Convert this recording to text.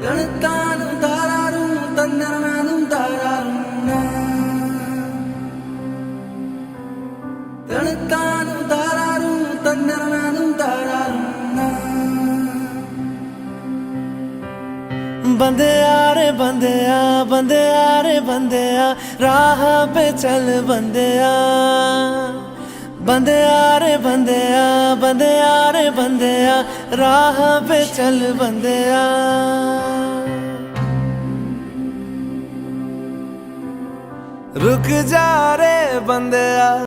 തണുത്താനും താരാറും തന്നറനാനും താരാറും തണുത്താനും താരാറും തന്നറനാനും താരാറും बंदेया रे बंदेया बंदेया रे बंदेया राह पे चल बंदेया बंदेया रे बंदेया बंदेया रे बंदेया राह पे चल बंदेया रुक जा रे बंदेया।